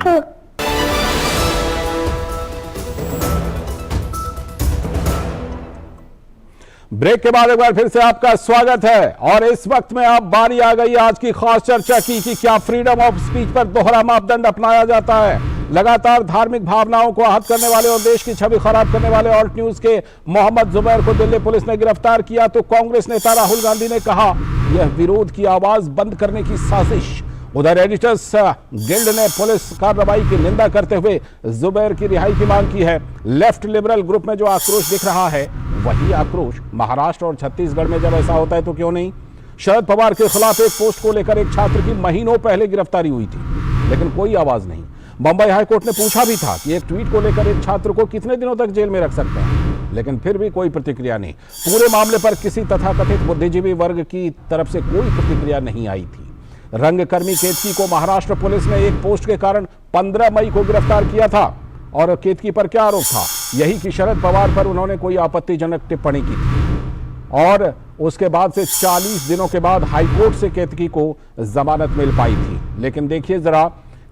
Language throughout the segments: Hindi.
ब्रेक के बाद एक बार फिर से आपका स्वागत है और इस वक्त में अब बारी आ गई आज की खास चर्चा की कि क्या फ्रीडम ऑफ स्पीच पर दोहरा मापदंड अपनाया जाता है। लगातार धार्मिक भावनाओं को आहत करने वाले और देश की छवि खराब करने वाले ऑल्ट न्यूज के मोहम्मद जुबैर को दिल्ली पुलिस ने गिरफ्तार किया तो कांग्रेस नेता राहुल गांधी ने कहा यह विरोध की आवाज बंद करने की साजिश। उधर एडिटर्स गिल्ड ने पुलिस कार्रवाई की निंदा करते हुए जुबैर की रिहाई की मांग की है। लेफ्ट लिबरल ग्रुप में जो आक्रोश दिख रहा है वही आक्रोश महाराष्ट्र और छत्तीसगढ़ में जब ऐसा होता है तो क्यों नहीं। शरद पवार के खिलाफ एक पोस्ट को लेकर एक छात्र की महीनों पहले गिरफ्तारी हुई थी लेकिन कोई आवाज नहीं। बंबई हाईकोर्ट ने पूछा भी था कि एक ट्वीट को लेकर एक छात्र को कितने दिनों तक जेल में रख सकते हैं लेकिन फिर भी कोई प्रतिक्रिया नहीं। पूरे मामले पर किसी तथाकथित बुद्धिजीवी वर्ग की तरफ से कोई प्रतिक्रिया नहीं आई थी। रंगकर्मी केतकी को महाराष्ट्र पुलिस ने एक पोस्ट के कारण 15 मई को गिरफ्तार किया था और केतकी पर क्या आरोप था, यही कि शरद पवार पर उन्होंने कोई आपत्तिजनक टिप्पणी की थी और उसके बाद से 40 दिनों के बाद हाईकोर्ट से केतकी को जमानत मिल पाई थी। लेकिन देखिए जरा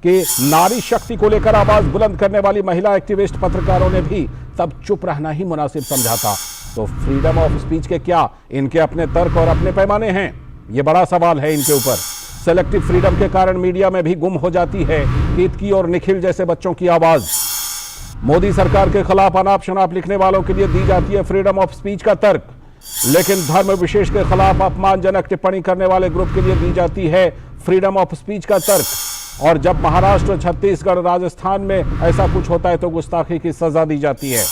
कि नारी शक्ति को लेकर आवाज बुलंद करने वाली महिला एक्टिविस्ट पत्रकारों ने भी तब चुप रहना ही मुनासिब समझा था। तो फ्रीडम ऑफ स्पीच के क्या इनके अपने तर्क और अपने पैमाने हैं, ये बड़ा सवाल है इनके ऊपर। सेलेक्टिव फ्रीडम के कारण मीडिया में भी गुम हो जाती है केतकी और निखिल जैसे बच्चों की आवाज। मोदी सरकार के खिलाफ अनाप शनाप लिखने वालों के लिए दी जाती है फ्रीडम ऑफ स्पीच का तर्क लेकिन धर्म विशेष के खिलाफ अपमानजनक टिप्पणी करने वाले ग्रुप के लिए दी जाती है फ्रीडम ऑफ स्पीच का तर्क। और जब महाराष्ट्र, छत्तीसगढ़, राजस्थान में ऐसा कुछ होता है तो गुस्ताखी की सजा दी जाती है।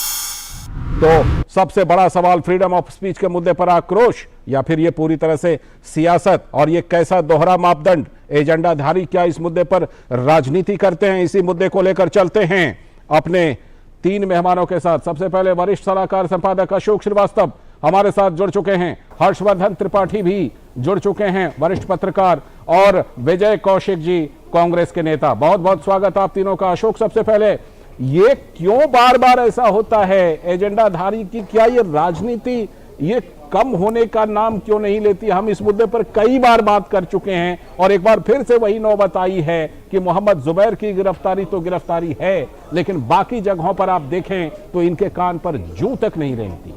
तो सबसे बड़ा सवाल फ्रीडम ऑफ स्पीच के मुद्दे पर आक्रोश या फिर ये पूरी तरह से सियासत और ये कैसा दोहरा मापदंड एजेंडाधारी क्या इस मुद्दे पर राजनीति करते हैं। इसी मुद्दे को लेकर चलते हैं अपने 3 मेहमानों के साथ। सबसे पहले वरिष्ठ सलाहकार संपादक अशोक श्रीवास्तव हमारे साथ जुड़ चुके हैं, हर्षवर्धन त्रिपाठी भी जुड़ चुके हैं वरिष्ठ पत्रकार और विजय कौशिक जी कांग्रेस के नेता। बहुत बहुत स्वागत आप तीनों का। अशोक, सबसे पहले ये क्यों बार बार ऐसा होता है, एजेंडाधारी की क्या ये राजनीति ये कम होने का नाम क्यों नहीं लेती। हम इस मुद्दे पर कई बार बात कर चुके हैं और एक बार फिर से वही नौबत आई है कि मोहम्मद जुबैर की गिरफ्तारी तो गिरफ्तारी है लेकिन बाकी जगहों पर आप देखें तो इनके कान पर जूं तक नहीं रेंगती।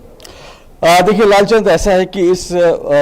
देखिए लालचंद, ऐसा है कि इस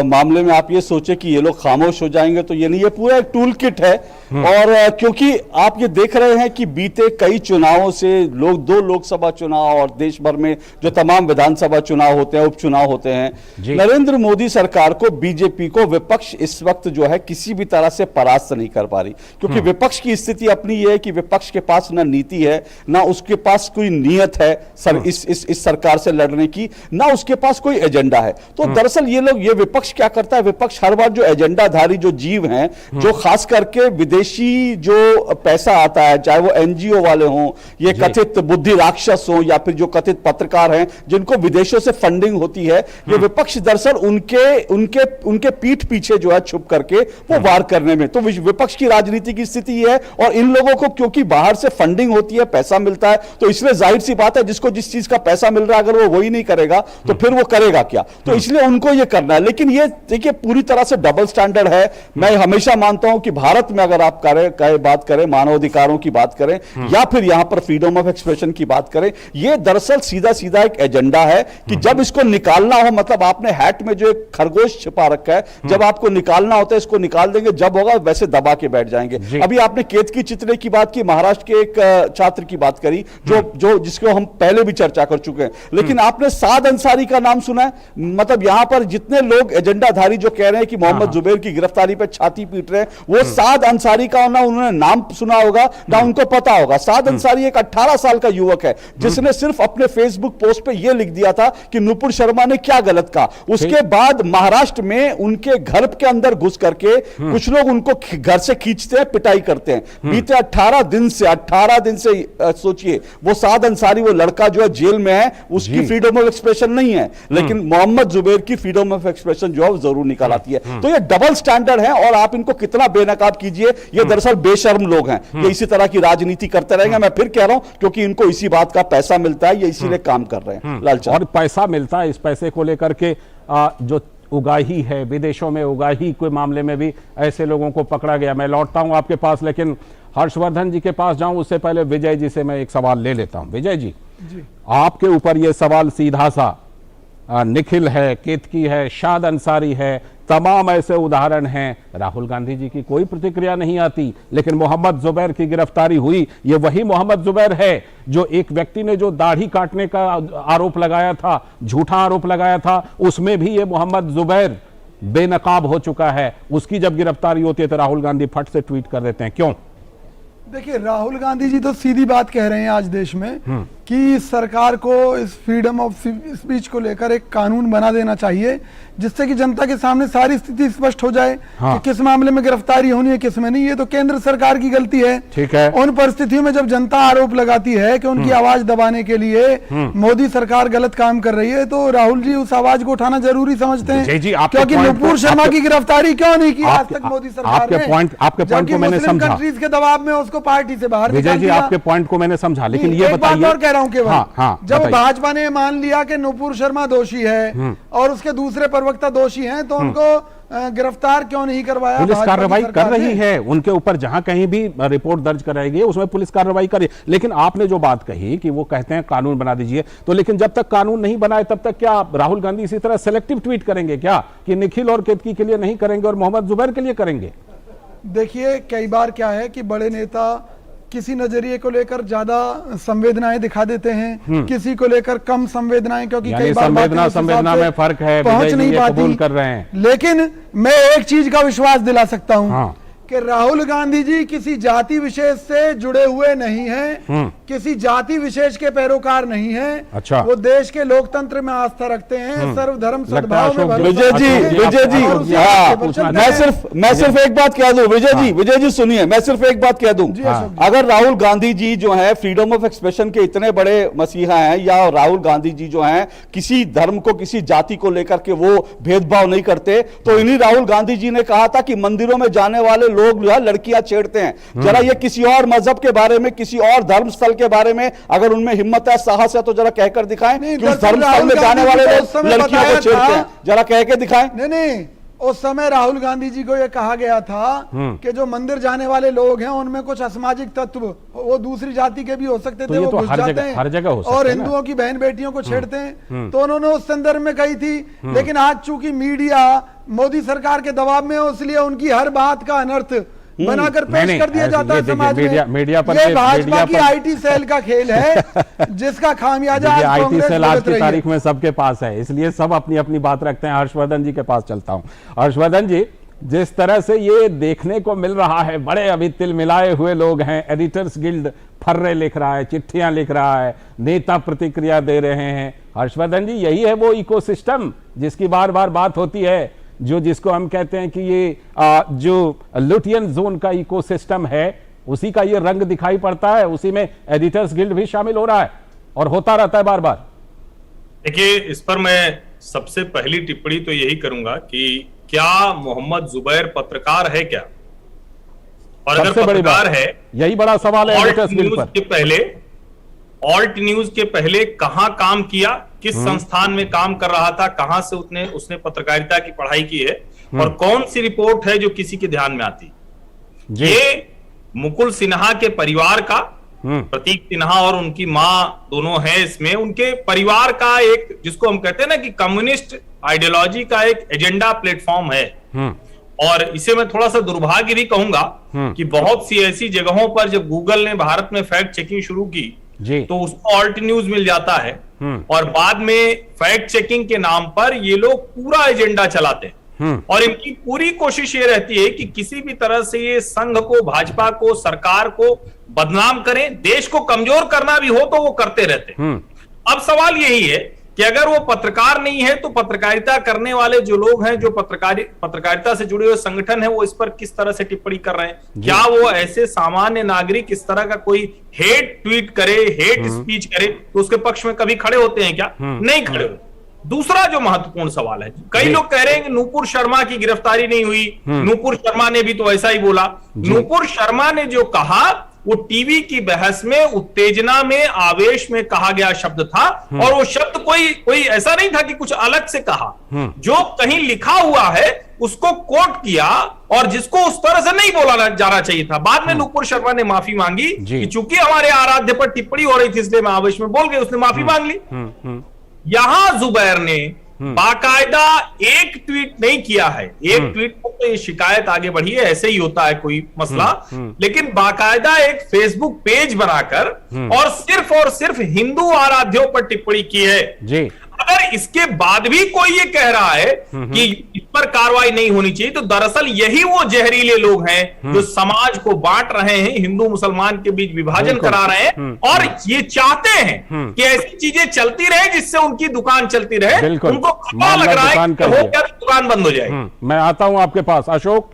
मामले में आप ये सोचे कि ये लोग खामोश हो जाएंगे तो ये नहीं, ये पूरा एक टूल किट है। और क्योंकि आप ये देख रहे हैं कि बीते कई चुनावों से 2 लोकसभा चुनाव और देश भर में जो तमाम विधानसभा चुनाव होते हैं, उपचुनाव होते हैं, नरेंद्र मोदी सरकार को, बीजेपी को विपक्ष इस वक्त जो है किसी भी तरह से परास्त नहीं कर पा रही क्योंकि विपक्ष की स्थिति अपनी ये है कि विपक्ष के पास ना नीति है, ना उसके पास कोई नीयत है इस सरकार से लड़ने की, ना उसके पास कोई एजेंडा है। तो दरअसल ये लोग, ये विपक्ष क्या करता है, विपक्ष हर बार जो एजेंडाधारी जो जीव हैं, जो खास करके विदेशी जो पैसा आता है, चाहे वो एनजीओ वाले हों, ये कथित बुद्धि राक्षस हों या फिर जो कथित पत्रकार हैं जिनको विदेशों से फंडिंग होती है, ये विपक्ष दरअसल उनके पीठ पीछे जो है छुप करके वो वार करने में। तो विपक्ष की राजनीति की स्थिति है और इन लोगों को क्योंकि बाहर से फंडिंग होती है, पैसा मिलता है, तो इसलिए जाहिर सी बात है जिसको जिस चीज का पैसा मिल रहा है अगर वो वही नहीं करेगा तो फिर वो करेगा क्या, तो इसलिए उनको ये करना है। लेकिन ये देखिए पूरी तरह से डबल स्टैंडर्ड है। मैं हमेशा मानता हूं कि भारत में अगर आप बात करें मानवाधिकारों की बात करें या फिर यहां पर फ्रीडम ऑफ एक्सप्रेशन की बात करें, ये दरअसल सीधा सीधा एक एजेंडा है कि जब इसको निकालना हो, मतलब आपने हैट में जो एक खरगोश छिपा रखा है, जब आपको निकालना होता है इसको निकाल देंगे, जब होगा वैसे दबा के बैठ जाएंगे। अभी आपने केतकी चित्रे की बात की, महाराष्ट्र के एक छात्र की बात करी जो जिसको हम पहले भी चर्चा कर चुके हैं। लेकिन आपने साद अंसारी का नाम सुना है? मतलब यहां पर जितने लोग एजेंडाधारी जो कह रहे हैं कि मोहम्मद जुबैर की गिरफ्तारी पर छाती पीट रहे हैं, वो साद अंसारी का ना उन्होंने नाम सुना होगा ना उनको पता होगा। साद अंसारी एक 18 साल का युवक है जिसने सिर्फ अपने फेसबुक पोस्ट पे यह लिख दिया था कि नुपुर शर्मा ने क्या गलत कहा। उसके बाद महाराष्ट्र में उनके घर के अंदर घुस करके कुछ लोग उनको घर से खींचते हैं, पिटाई करते हैं। बीते 18 दिन से सोचिए, वो साद अंसारी, वो लड़का जो है जेल में है, उसकी फ्रीडम ऑफ एक्सप्रेशन नहीं है, लेकिन मोहम्मद जुबैर की फ्रीडम ऑफ एक्सप्रेशन जो है जरूर निकाल आती है। तो ये डबल स्टैंडर्ड है और आप इनको कितना बेनकाब कीजिए, ये दरअसल बेशर्म लोग हैं, ये इसी तरह की राजनीति करते रहेंगे। मैं फिर कह रहा हूं क्योंकि इनको इसी बात का पैसा मिलता है, ये इसीलिए काम कर रहे हैं। लालचंद, और पैसा मिलता है, इस पैसे को लेकर के जो उगाही है, विदेशों में उगाही के मामले में भी ऐसे लोगों को पकड़ा गया। मैं लौटता हूं आपके पास, लेकिन हर्षवर्धन जी के पास जाऊं उससे पहले विजय जी से मैं एक सवाल ले लेता हूं। विजय जी, आपके ऊपर यह सवाल सीधा सा, निखिल है, केतकी है, शाद अंसारी है, तमाम ऐसे उदाहरण हैं, राहुल गांधी जी की कोई प्रतिक्रिया नहीं आती, लेकिन मोहम्मद जुबैर की गिरफ्तारी हुई। ये वही मोहम्मद जुबैर है जो एक व्यक्ति ने जो दाढ़ी काटने का आरोप लगाया था, झूठा आरोप लगाया था, उसमें भी ये मोहम्मद जुबैर बेनकाब हो चुका है। उसकी जब गिरफ्तारी होती है तो राहुल गांधी फट से ट्वीट कर देते हैं, क्यों? देखिए, राहुल गांधी जी तो सीधी बात कह रहे हैं आज देश में कि सरकार को इस फ्रीडम ऑफ स्पीच को लेकर एक कानून बना देना चाहिए, जिससे कि जनता के सामने सारी स्थिति स्पष्ट हो जाए कि किस मामले में गिरफ्तारी होनी है, किस में नहीं। ये तो केंद्र सरकार की गलती है। ठीक है। उन परिस्थितियों में जब जनता आरोप लगाती है कि उनकी आवाज दबाने के लिए मोदी सरकार गलत काम कर रही है, तो राहुल जी उस आवाज को उठाना जरूरी समझते हैं। क्योंकि नुपुर शर्मा की गिरफ्तारी क्यों नहीं की आज तक मोदी सरकार ने? आपके पॉइंट को मैंने समझा, कंट्रीज के दबाव में उसको पार्टी से बाहर विजय जी, आपके पॉइंट को मैंने समझा, लेकिन ये बताइए, जब भाजपा ने मान लिया कि नुपुर शर्मा दोषी है और उसके दूसरे प्रवक्ता दोषी हैं, तो उनको गिरफ्तार क्यों नहीं करवाया? पुलिस कार्रवाई कर रही है उनके ऊपर, जहां कहीं भी रिपोर्ट दर्ज कराएगी उसमें पुलिस कार्रवाई करे। लेकिन आपने जो बात कही कि वो कहते हैं कानून बना दीजिए, तो लेकिन जब तक कानून नहीं बनाए तब तक क्या राहुल गांधी इसी तरह सेलेक्टिव ट्वीट करेंगे क्या, कि निखिल और केतकी के लिए नहीं करेंगे और मोहम्मद जुबैर के लिए करेंगे? देखिए, कई बार क्या है कि बड़े नेता किसी नजरिए को लेकर ज्यादा संवेदनाएं दिखा देते हैं, किसी को लेकर कम संवेदनाएं, क्योंकि कई बार संवेदना में फर्क है, पहुंच नहीं पाती कर रहे हैं। लेकिन मैं एक चीज का विश्वास दिला सकता हूं कि राहुल गांधी जी किसी जाति विशेष से जुड़े हुए नहीं हैं, किसी जाति विशेष के पैरोकार नहीं हैं। अच्छा। वो देश के लोकतंत्र में आस्था रखते हैं, सर्वधर्म सद्भाव में भरोसा विजय जी, मैं सिर्फ एक बात कह दूं, विजय जी सुनिए, मैं सिर्फ एक बात कह दूं, अगर राहुल गांधी जी जो है फ्रीडम ऑफ एक्सप्रेशन के इतने बड़े मसीहा हैं, या राहुल गांधी जी जो हैं किसी धर्म को, किसी जाति को लेकर के वो भेदभाव नहीं करते, तो इन्हीं राहुल गांधी जी ने कहा था कि मंदिरों में जाने वाले लोग जो है लड़कियां छेड़ते हैं। जरा ये किसी और मजहब के बारे में, किसी और धर्म स्थल के बारे में अगर उनमें हिम्मत है, साहस है, तो जरा कहकर दिखाएं कि उस धर्म स्थल में जाने वाले लोग लड़कियों को छेड़ते हैं, जरा कह के दिखाएं। नहीं, उस समय राहुल गांधी जी को यह कहा गया था कि जो मंदिर जाने वाले लोग हैं उनमें कुछ असामाजिक तत्व, वो दूसरी जाति के भी हो सकते थे, वो घुस जाते हैं हर जगह हो सकते और हिंदुओं की बहन बेटियों को छेड़ते हैं। तो उन्होंने उस संदर्भ में कही थी, लेकिन आज चूंकि मीडिया मोदी सरकार के दबाव में हो, इसलिए उनकी हर बात का अनर्थ बनाकर पेश कर दिया जाता है समाज में। मीडिया पर ये भाजपा की आईटी सेल का खेल है, जिसका खामियाजा आईटी सेल आज की तारीख में सबके पास है, इसलिए सब अपनी अपनी बात रखते हैं। हर्षवर्धन जी के पास चलता हूं। हर्षवर्धन जी, जिस तरह से ये देखने को मिल रहा है, बड़े अभी तिल मिलाए हुए लोग हैं, एडिटर्स गिल्ड फर्रे लिख रहा है, चिट्ठियां लिख रहा है, नेता प्रतिक्रिया दे रहे हैं। हर्षवर्धन जी, यही है वो इकोसिस्टम जिसकी बार बार बात होती है, जिसको हम कहते हैं कि ये जो लुटियन जोन का इकोसिस्टम है, उसी का ये रंग दिखाई पड़ता है, उसी में एडिटर्स गिल्ड भी शामिल हो रहा है और होता रहता है बार बार। देखिए, इस पर मैं सबसे पहली टिप्पणी तो यही करूंगा कि क्या मोहम्मद जुबैर पत्रकार है क्या? और अगर पत्रकार है, यही बड़ा सवाल है एडिटर्स गिल्ड पर। ऑल्ट न्यूज के पहले कहां काम किया, किस संस्थान में काम कर रहा था, कहां से उसने पत्रकारिता की पढ़ाई की है, और कौन सी रिपोर्ट है जो किसी के ध्यान में आती? ये मुकुल सिन्हा के परिवार का, प्रतीक सिन्हा और उनकी मां दोनों हैं इसमें, उनके परिवार का एक, जिसको हम कहते हैं ना कि कम्युनिस्ट आइडियोलॉजी का एक एजेंडा प्लेटफॉर्म है। और इसे मैं थोड़ा सा दुर्भाग्य भी कहूंगा कि बहुत सी ऐसी जगहों पर जब गूगल ने भारत में फैक्ट चेकिंग शुरू की तो उसको ऑल्ट न्यूज मिल जाता है, और बाद में फैक्ट चेकिंग के नाम पर ये लोग पूरा एजेंडा चलाते हैं। और इनकी पूरी कोशिश ये रहती है कि किसी भी तरह से ये संघ को, भाजपा को, सरकार को बदनाम करें, देश को कमजोर करना भी हो तो वो करते रहते हैं। अब सवाल यही है कि अगर वो पत्रकार नहीं है तो पत्रकारिता करने वाले जो लोग हैं, जो पत्रकारिता से जुड़े हुए संगठन है, वो इस पर किस तरह से टिप्पणी कर रहे हैं? क्या वो ऐसे सामान्य नागरिक इस तरह का कोई हेट ट्वीट करे, हेट स्पीच करे, तो उसके पक्ष में कभी खड़े होते हैं क्या? नहीं खड़े होते। दूसरा जो महत्वपूर्ण सवाल है, कई लोग कह रहे हैं कि नूपुर शर्मा की गिरफ्तारी नहीं हुई, नूपुर शर्मा ने भी तो ऐसा ही बोला। नूपुर शर्मा ने जो कहा वो टीवी की बहस में उत्तेजना में आवेश में कहा गया शब्द था, और वो शब्द कोई ऐसा नहीं था कि कुछ अलग से कहा। जो कहीं लिखा हुआ है उसको कोट किया, और जिसको उस तरह से नहीं बोला जाना चाहिए था। बाद में नुपुर शर्मा ने माफी मांगी कि चूंकि हमारे आराध्य पर टिप्पणी हो रही थी इसलिए मैं आवेश में बोल गई, उसने माफी मांग ली। यहां जुबैर ने बाकायदा एक ट्वीट नहीं किया है, एक ट्वीट पर तो ये शिकायत आगे बढ़ी है, ऐसे ही होता है कोई मसला, लेकिन बाकायदा एक फेसबुक पेज बनाकर और सिर्फ हिंदू आराध्यों पर टिप्पणी की है जी। अगर इसके बाद भी कोई ये कह रहा है कि इस पर कार्रवाई नहीं होनी चाहिए, तो दरअसल यही वो जहरीले लोग हैं जो समाज को बांट रहे हैं, हिंदू मुसलमान के बीच विभाजन करा रहे हैं, और ये चाहते हैं कि ऐसी चीजें चलती रहे जिससे उनकी दुकान चलती रहे। उनको खतरा लग रहा है कि हो क्या दुकान बंद हो जाए। मैं आता हूं आपके पास। अशोक,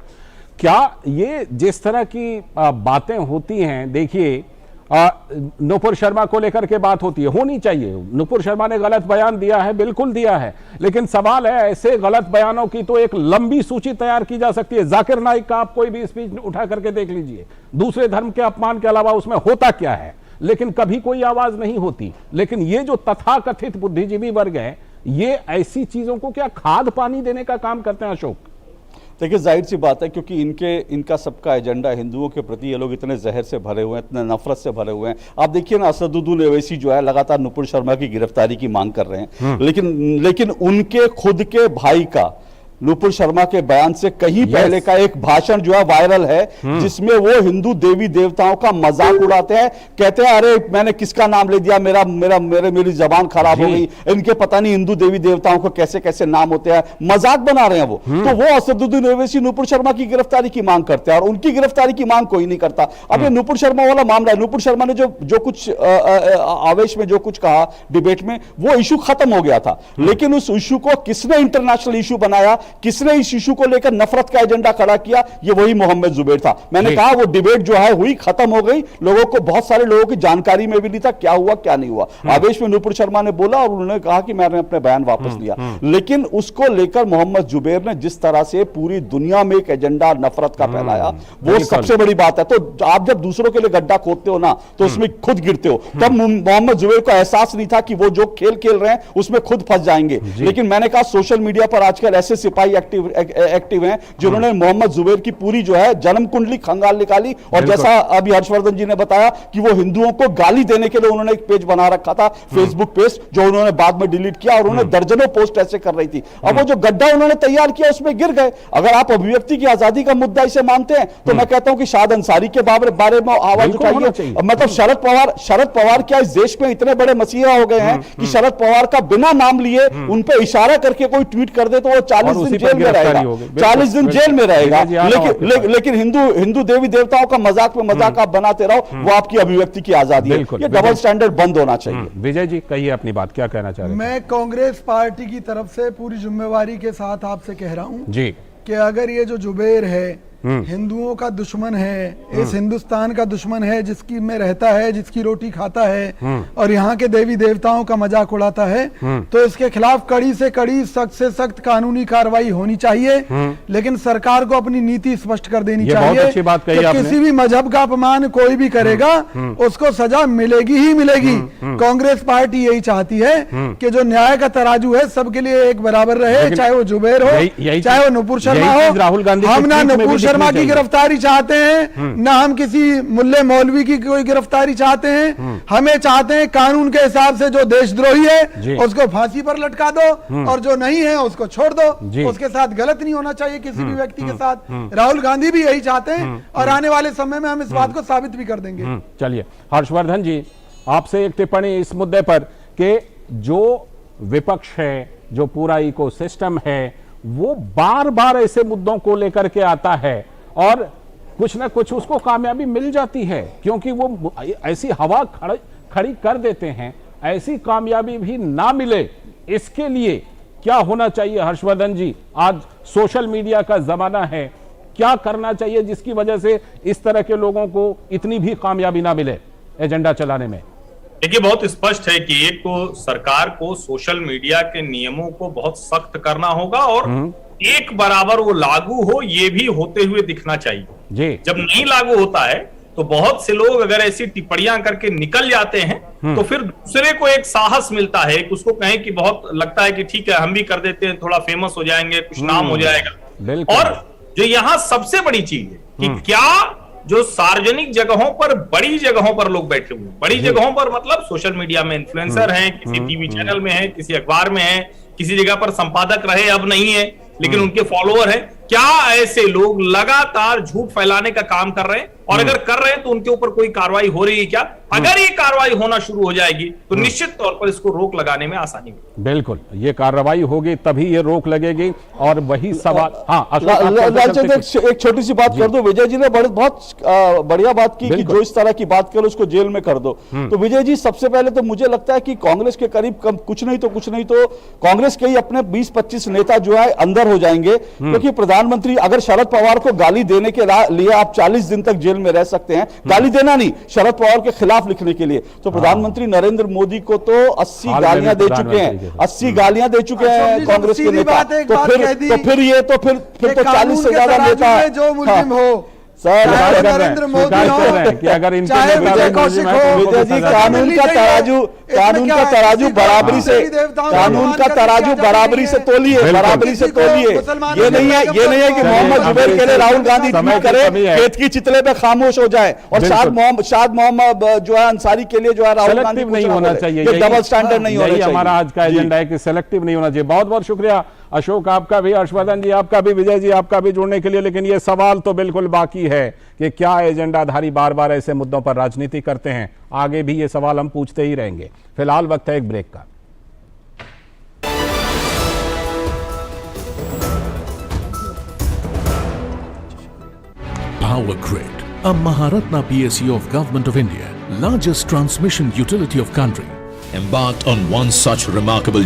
क्या ये जिस तरह की बातें होती हैं, देखिए नुपुर शर्मा को लेकर के बात होती है, होनी चाहिए। नुपुर शर्मा ने गलत बयान दिया है, बिल्कुल दिया है, लेकिन सवाल है ऐसे गलत बयानों की तो एक लंबी सूची तैयार की जा सकती है। जाकिर नाइक का आप कोई भी स्पीच उठा करके देख लीजिए, दूसरे धर्म के अपमान के अलावा उसमें होता क्या है, लेकिन कभी कोई आवाज नहीं होती। लेकिन ये जो तथाकथित बुद्धिजीवी वर्ग है, ये ऐसी चीजों को क्या खाद पानी देने का काम करते हैं अशोक? देखिए, जाहिर सी बात है, क्योंकि इनका सबका एजेंडा हिंदुओं के प्रति, ये लोग इतने जहर से भरे हुए हैं, इतने नफरत से भरे हुए हैं। आप देखिए ना, असदुद्दीन ओवैसी जो है लगातार नुपुर शर्मा की गिरफ्तारी की मांग कर रहे हैं, लेकिन उनके खुद के भाई का नुपुर शर्मा के बयान से कहीं पहले का एक भाषण जो है वायरल है, जिसमें वो हिंदू देवी देवताओं का मजाक उड़ाते हैं, कहते हैं अरे मैंने किसका नाम ले दिया, मेरी जबान खराब हो गई, इनके पता नहीं हिंदू देवी देवताओं को कैसे कैसे नाम होते हैं, मजाक बना रहे हैं वो। तो वो असदुद्दीन ओवैसी नुपुर शर्मा की गिरफ्तारी की मांग करते हैं, और उनकी गिरफ्तारी की मांग कोई नहीं करता। अब ये नुपुर शर्मा वाला मामला है, नुपुर शर्मा ने जो कुछ आवेश में जो कुछ कहा डिबेट में, वो इशू खत्म हो गया था, लेकिन उस इशू को किसने इंटरनेशनल इशू बनाया, किसने इस इशू को लेकर नफरत का एजेंडा खड़ा किया, ये वही मोहम्मद जुबैर था। मैंने कहा वो डिबेट जो है हुई, खत्म हो गई, लोगों को, बहुत सारे लोगों की जानकारी में भी नहीं था क्या हुआ क्या नहीं हुआ। आवेश में नुपुर शर्मा ने बोला और उन्होंने कहा कि मैंने अपने बयान वापस लिया, लेकिन उसको लेकर मोहम्मद जुबैर ने जिस तरह से पूरी दुनिया में एक एजेंडा नफरत का फैलाया, वो सबसे बड़ी बात है। तो आप जब दूसरों के लिए गड्ढा खोदते हो ना, तो उसमें खुद गिरते हो। तब मोहम्मद जुबैर को एहसास नहीं था कि वो जो खेल रहे हैं उसमें खुद फंस जाएंगे। लेकिन मैंने कहा सोशल मीडिया पर आजकल ऐसे सिपाही एक्टिव हैं जिन्होंने मोहम्मद जुबैर की पूरी जो है जन्म कुंडली खंगाल निकाली, और जैसा अभी हर्षवर्धन जी ने बताया कि वो हिंदुओं को गाली देने के लिए उन्होंने एक पेज बना रखा था, फेसबुक पेज, जो उन्होंने बाद में डिलीट किया, और उन्होंने दर्जनों पोस्ट ऐसे कर रही थी। अब वो जो गड्ढा उन्होंने तैयार किया उसमें गिर गए। अगर आप अभिव्यक्ति की आजादी का मुद्दा इसे मानते हैं, तो मैं कहता हूं कि शाद अंसारी के बारे में आवाज उठाइए। मतलब शरद पवार क्या इस देश में इतने बड़े मसीहा हो गए हैं कि शरद पवार का बिना नाम लिए उन पे इशारा करके कोई ट्वीट कर दे तो वो 40 दिन जेल में रहेगा, 40 दिन जेल में रहेगा। लेकिन हिंदू देवी देवताओं का मजाक में मजाक आप बनाते रहो, वो आपकी अभिव्यक्ति की आजादी है। ये डबल स्टैंडर्ड बंद होना चाहिए। विजय जी, कहिए अपनी बात, क्या कहना चाह रहे हैं? मैं कांग्रेस पार्टी की तरफ से पूरी जिम्मेवारी के साथ आपसे कह रहा हूं जी कि अगर ये जो जुबैर है हिंदुओं का दुश्मन है, इस हिंदुस्तान का दुश्मन है, जिसकी में रहता है, जिसकी रोटी खाता है और यहाँ के देवी देवताओं का मजाक उड़ाता है, तो इसके खिलाफ कड़ी से कड़ी, सख्त से सख्त कानूनी कार्रवाई होनी चाहिए। लेकिन सरकार को अपनी नीति स्पष्ट कर देनी चाहिए कि किसी भी मजहब का अपमान कोई भी करेगा उसको सजा मिलेगी ही मिलेगी। कांग्रेस पार्टी यही चाहती है कि जो न्याय का तराजू है सबके लिए एक बराबर रहे, चाहे वो जुबैर हो, चाहे वो नुपुर शर्मा हो। राहुल गांधी हम ना नुपुर शर्मा की गिरफ्तारी चाहते हैं, ना हम किसी मुल्ले मौलवी की कोई गिरफ्तारी चाहते हैं। हमें चाहते हैं कानून के हिसाब से जो देशद्रोही है उसको फांसी पर लटका दो, और जो नहीं है उसको छोड़ दो। उसके साथ गलत नहीं होना चाहिए किसी भी व्यक्ति के साथ। राहुल गांधी भी यही चाहते हैं, और आने वाले समय में हम इस बात को साबित भी कर देंगे। चलिए हर्षवर्धन जी, आपसे एक टिप्पणी इस मुद्दे पर कि जो विपक्ष है, जो पूरा इकोसिस्टम है, वो बार बार ऐसे मुद्दों को लेकर के आता है और कुछ ना कुछ उसको कामयाबी मिल जाती है, क्योंकि वो ऐसी हवा खड़ी कर देते हैं, ऐसी कामयाबी भी ना मिले, इसके लिए क्या होना चाहिए हर्षवर्धन जी? आज सोशल मीडिया का जमाना है, क्या करना चाहिए जिसकी वजह से इस तरह के लोगों को इतनी भी कामयाबी ना मिले एजेंडा चलाने में? देखिए, बहुत स्पष्ट है कि एक तो सरकार को सोशल मीडिया के नियमों को बहुत सख्त करना होगा, और एक बराबर वो लागू हो, ये भी होते हुए दिखना चाहिए जी। जब नहीं लागू होता है तो बहुत से लोग अगर ऐसी टिप्पणियां करके निकल जाते हैं तो फिर दूसरे को एक साहस मिलता है कि उसको कहें कि बहुत लगता है कि ठीक है हम भी कर देते हैं, थोड़ा फेमस हो जाएंगे, कुछ नाम हो जाएगा। और जो यहाँ सबसे बड़ी चीज है कि क्या जो सार्वजनिक जगहों पर, बड़ी जगहों पर लोग बैठे हुए, बड़ी जगहों पर मतलब सोशल मीडिया में इन्फ्लुएंसर हैं, किसी टीवी चैनल में है, किसी अखबार में है, किसी जगह पर संपादक रहे, अब नहीं है लेकिन उनके फॉलोअर हैं, क्या ऐसे लोग लगातार झूठ फैलाने का काम कर रहे हैं? और अगर कर रहे हैं तो उनके ऊपर कोई कार्रवाई हो रही है क्या? अगर ये कार्रवाई होना शुरू हो जाएगी तो निश्चित तौर पर इसको रोक लगाने में आसानी होगी। बिल्कुल, ये कार्रवाई होगी तभी ये रोक लगेगी। और वही सवाल, हाँ लालचंद, एक छोटी सी बात कर दो। विजय जी ने बहुत बढ़िया बात की कि जो इस तरह की बात करे उसको जेल में कर दो। तो विजय जी, सबसे पहले तो मुझे लगता है कि कांग्रेस के करीब कुछ नहीं तो कांग्रेस के ही अपने 20-25 नेता जो है अंदर हो जाएंगे, क्योंकि प्रधानमंत्री, अगर शरद पवार को गाली देने के लिए आप 40 दिन तक जेल में रह सकते हैं, गाली देना नहीं, शरद पवार के खिलाफ लिखने के लिए, तो प्रधानमंत्री नरेंद्र मोदी को तो 80 गालियां दे चुके हैं, 80 गालियां दे चुके हैं कांग्रेस के नेता। तो फिर तो 40 से ज्यादा नेता जो मुस्लिम हो, सर, नरेंद्र मोदी हो, कि अगर चाहे विजय कौशिक हो, विजय जी, कानून का तराजू बराबरी से, कानून का तराजू बराबरी से तोलिए, बराबरी से तोलिए। ये नहीं है कि मोहम्मद जुबैर के लिए राहुल गांधी ट्वीट करे, खेत की चितले पे खामोश हो जाए, और शाद मोहम्मद जो है अंसारी के लिए जो है राहुल गांधी नहीं होना चाहिए, डबल स्टैंडर्ड नहीं होना चाहिए। हमारा आज का एजेंडा है कि सेलेक्टिव नहीं होना चाहिए। बहुत बहुत शुक्रिया अशोक आपका भी, हर्षवर्धन जी आपका भी, विजय जी आपका भी जुड़ने के लिए। लेकिन ये सवाल तो बिल्कुल बाकी है कि क्या एजेंडाधारी बार बार ऐसे मुद्दों पर राजनीति करते हैं? आगे भी ये सवाल हम पूछते ही रहेंगे। फिलहाल वक्त है एक ब्रेक का। Power Grid, a Maharatna PSU of Government of India, largest transmission utility of country, embarked on one such remarkable